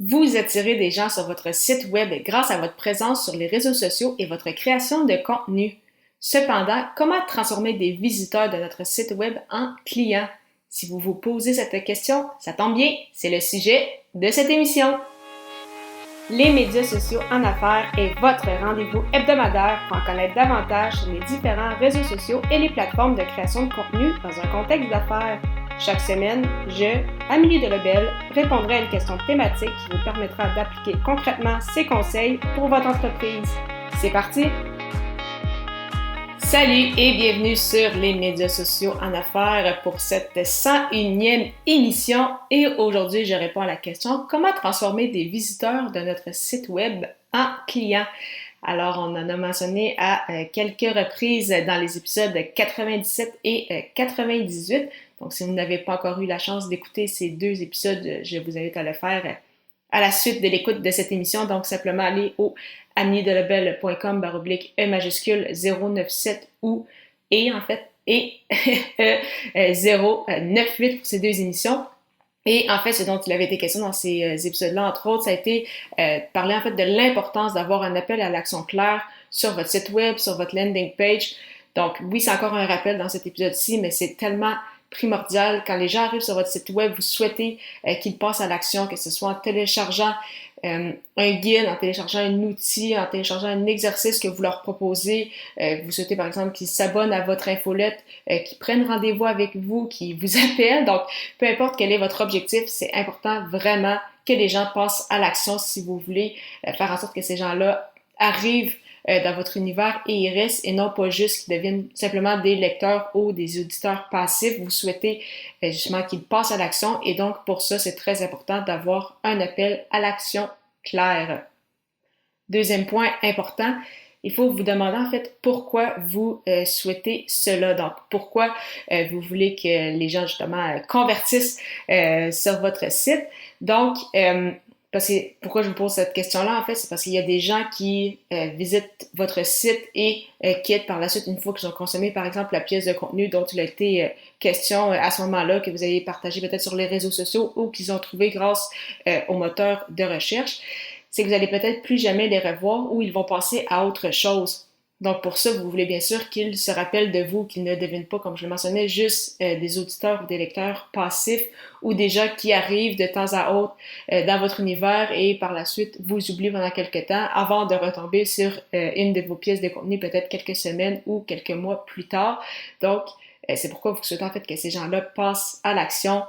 Vous attirez des gens sur votre site web grâce à votre présence sur les réseaux sociaux et votre création de contenu. Cependant, comment transformer des visiteurs de notre site web en clients? Si vous vous posez cette question, ça tombe bien, c'est le sujet de cette émission. Les médias sociaux en affaires est votre rendez-vous hebdomadaire pour en connaître davantage sur les différents réseaux sociaux et les plateformes de création de contenu dans un contexte d'affaires. Chaque semaine, je, Amélie Delobel, répondrai à une question thématique qui vous permettra d'appliquer concrètement ces conseils pour votre entreprise. C'est parti! Salut et bienvenue sur les médias sociaux en affaires pour cette 101e émission. Et aujourd'hui, je réponds à la question « Comment transformer des visiteurs de notre site web en clients? » Alors, on en a mentionné à quelques reprises dans les épisodes 97 et 98. Donc, si vous n'avez pas encore eu la chance d'écouter ces deux épisodes, je vous invite à le faire à la suite de l'écoute de cette émission. Donc, simplement aller au amiedelobel.com/E majuscule 097 ou et 098 pour ces deux émissions. Et en fait, ce dont il avait été question dans ces épisodes-là, entre autres, ça a été parler en fait de l'importance d'avoir un appel à l'action clair sur votre site web, sur votre landing page. Donc, oui, c'est encore un rappel dans cet épisode-ci, mais c'est tellement primordial. Quand les gens arrivent sur votre site web, vous souhaitez qu'ils passent à l'action, que ce soit en téléchargeant un guide, en téléchargeant un outil, en téléchargeant un exercice que vous leur proposez. Vous souhaitez par exemple qu'ils s'abonnent à votre infolette, qu'ils prennent rendez-vous avec vous, qu'ils vous appellent. Donc, peu importe quel est votre objectif, c'est important vraiment que les gens passent à l'action si vous voulez faire en sorte que ces gens-là arrivent dans votre univers et ils restent et non pas juste qu'ils deviennent simplement des lecteurs ou des auditeurs passifs. Vous souhaitez justement qu'ils passent à l'action et donc pour ça, c'est très important d'avoir un appel à l'action clair. Deuxième point important, il faut vous demander en fait pourquoi vous souhaitez cela. Donc, pourquoi vous voulez que les gens justement convertissent sur votre site. Donc, pourquoi je vous pose cette question-là, en fait, c'est parce qu'il y a des gens qui visitent votre site et quittent par la suite une fois qu'ils ont consommé, par exemple, la pièce de contenu dont il a été question à ce moment-là, que vous avez partagé peut-être sur les réseaux sociaux ou qu'ils ont trouvé grâce au moteur de recherche. C'est que vous allez peut-être plus jamais les revoir ou ils vont passer à autre chose. Donc, pour ça, vous voulez bien sûr qu'ils se rappellent de vous, qu'ils ne deviennent pas, comme je le mentionnais, juste des auditeurs ou des lecteurs passifs ou des gens qui arrivent de temps à autre dans votre univers et par la suite vous oublient pendant quelques temps avant de retomber sur une de vos pièces de contenu peut-être quelques semaines ou quelques mois plus tard. Donc, c'est pourquoi vous souhaitez en fait que ces gens-là passent à l'action,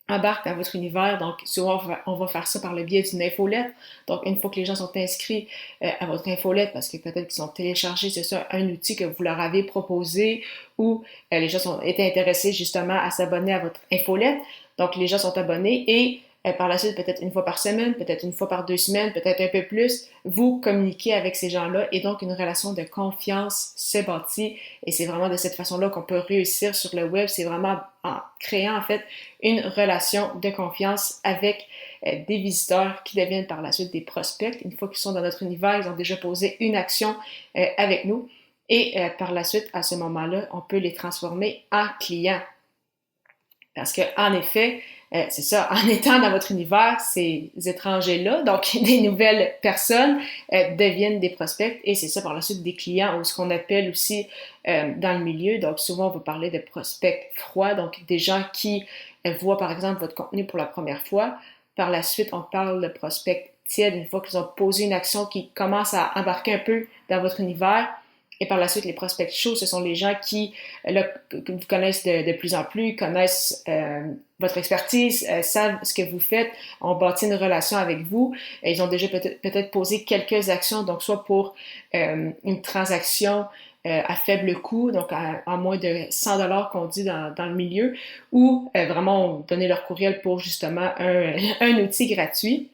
embarquent dans votre univers. Donc, souvent, on va faire ça par le biais d'une infolette. Donc, une fois que les gens sont inscrits à votre infolette, parce que peut-être qu'ils ont téléchargé, c'est ça, un outil que vous leur avez proposé ou les gens ont été intéressés justement à s'abonner à votre infolette. Donc, les gens sont abonnés et par la suite, peut-être une fois par semaine, peut-être une fois par 2 semaines, peut-être un peu plus, vous communiquez avec ces gens-là et donc une relation de confiance se bâtit et c'est vraiment de cette façon-là qu'on peut réussir sur le web. C'est vraiment en créant en fait une relation de confiance avec des visiteurs qui deviennent par la suite des prospects. Une fois qu'ils sont dans notre univers, ils ont déjà posé une action avec nous et par la suite, à ce moment-là, on peut les transformer en clients. Parce que en effet, c'est ça, en étant dans votre univers, ces étrangers-là, donc des nouvelles personnes, deviennent des prospects et c'est ça par la suite des clients ou ce qu'on appelle aussi dans le milieu. Donc souvent, on va parler de prospects froids, donc des gens qui voient par exemple votre contenu pour la première fois. Par la suite, on parle de prospects tièdes une fois qu'ils ont posé une action qui commence à embarquer un peu dans votre univers. Et par la suite, les prospects chauds, ce sont les gens qui vous connaissent de plus en plus, connaissent votre expertise, savent ce que vous faites, ont bâti une relation avec vous. Et ils ont déjà peut-être posé quelques actions, donc soit pour une transaction à faible coût, donc à moins de 100$ qu'on dit dans le milieu, ou vraiment donner leur courriel pour justement un outil gratuit.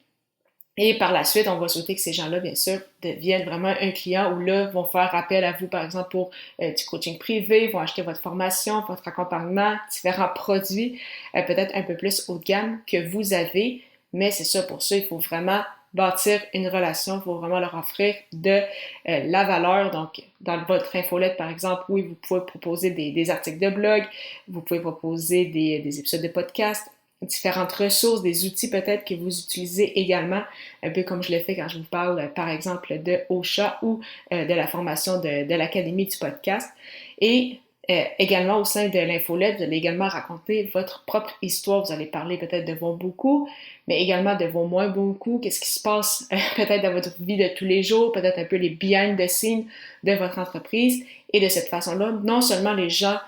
Et par la suite, on va souhaiter que ces gens-là, bien sûr, deviennent vraiment un client où là, vont faire appel à vous, par exemple, pour du coaching privé, vont acheter votre formation, votre accompagnement, différents produits, peut-être un peu plus haut de gamme que vous avez. Mais c'est ça, pour ça, il faut vraiment bâtir une relation, il faut vraiment leur offrir de la valeur. Donc, dans votre infolette, par exemple, oui, vous pouvez proposer des articles de blog, vous pouvez proposer des épisodes de podcast, différentes ressources, des outils peut-être que vous utilisez également, un peu comme je le fais quand je vous parle, par exemple, de Ocha ou de la formation de l'Académie du podcast. Et également, au sein de l'infolette, vous allez également raconter votre propre histoire. Vous allez parler peut-être de vos beaucoup, mais également de vos moins beaucoup. Qu'est-ce qui se passe peut-être dans votre vie de tous les jours, peut-être un peu les behind the scenes de votre entreprise. Et de cette façon-là, non seulement les gens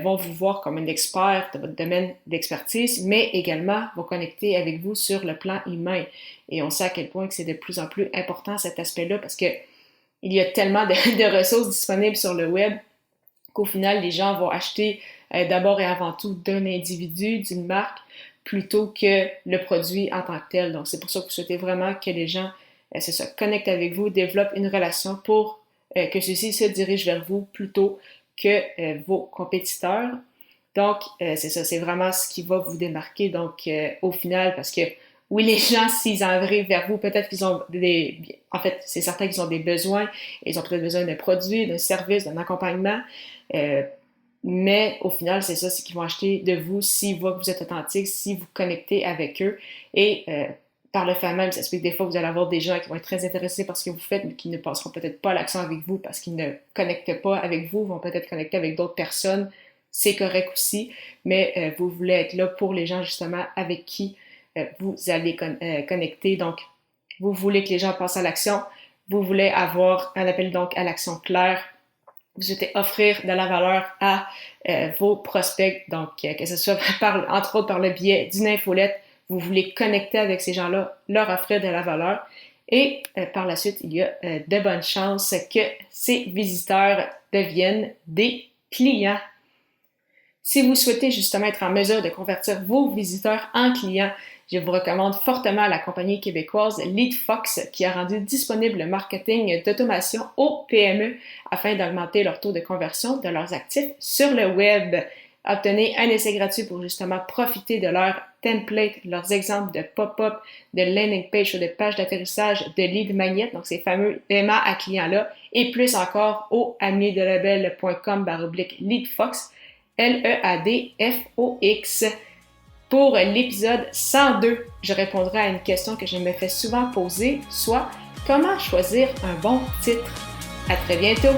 vont vous voir comme un expert de votre domaine d'expertise, mais également vont connecter avec vous sur le plan humain. Et on sait à quel point que c'est de plus en plus important cet aspect-là parce que il y a tellement de ressources disponibles sur le web qu'au final, les gens vont acheter d'abord et avant tout d'un individu, d'une marque, plutôt que le produit en tant que tel. Donc, c'est pour ça que vous souhaitez vraiment que les gens connectent avec vous, développent une relation pour que ceux-ci se dirigent vers vous plutôt que vos compétiteurs. Donc, c'est ça, c'est vraiment ce qui va vous démarquer. Donc, au final, parce que oui, les gens, s'ils arrivent vers vous, peut-être qu'ils ont en fait, c'est certain qu'ils ont des besoins, ils ont peut-être besoin d'un produit, d'un service, d'un accompagnement, mais au final, c'est ça, c'est qu'ils vont acheter de vous s'ils voient que vous êtes authentique, si vous connectez avec eux. Et par le fait même, ça se peut que des fois, vous allez avoir des gens qui vont être très intéressés par ce que vous faites, mais qui ne passeront peut-être pas à l'action avec vous parce qu'ils ne connectent pas avec vous, vont peut-être connecter avec d'autres personnes. C'est correct aussi, mais vous voulez être là pour les gens justement avec qui vous allez connecter. Donc, vous voulez que les gens passent à l'action. Vous voulez avoir un appel donc à l'action claire. Vous souhaitez offrir de la valeur à vos prospects. Donc, que ce soit entre autres par le biais d'une infolette, vous voulez connecter avec ces gens-là, leur offrir de la valeur. Et par la suite, il y a de bonnes chances que ces visiteurs deviennent des clients. Si vous souhaitez justement être en mesure de convertir vos visiteurs en clients, je vous recommande fortement la compagnie québécoise LeadFox qui a rendu disponible le marketing d'automation aux PME afin d'augmenter leur taux de conversion de leurs actifs sur le web. Obtenez un essai gratuit pour justement profiter de leurs templates, leurs exemples de pop-up, de landing page ou de page d'atterrissage de lead magnet, donc ces fameux aimants à clients-là, et plus encore au amiedelabel.com/leadfox, LEADFOX. Pour l'épisode 102, je répondrai à une question que je me fais souvent poser, soit comment choisir un bon titre. À très bientôt!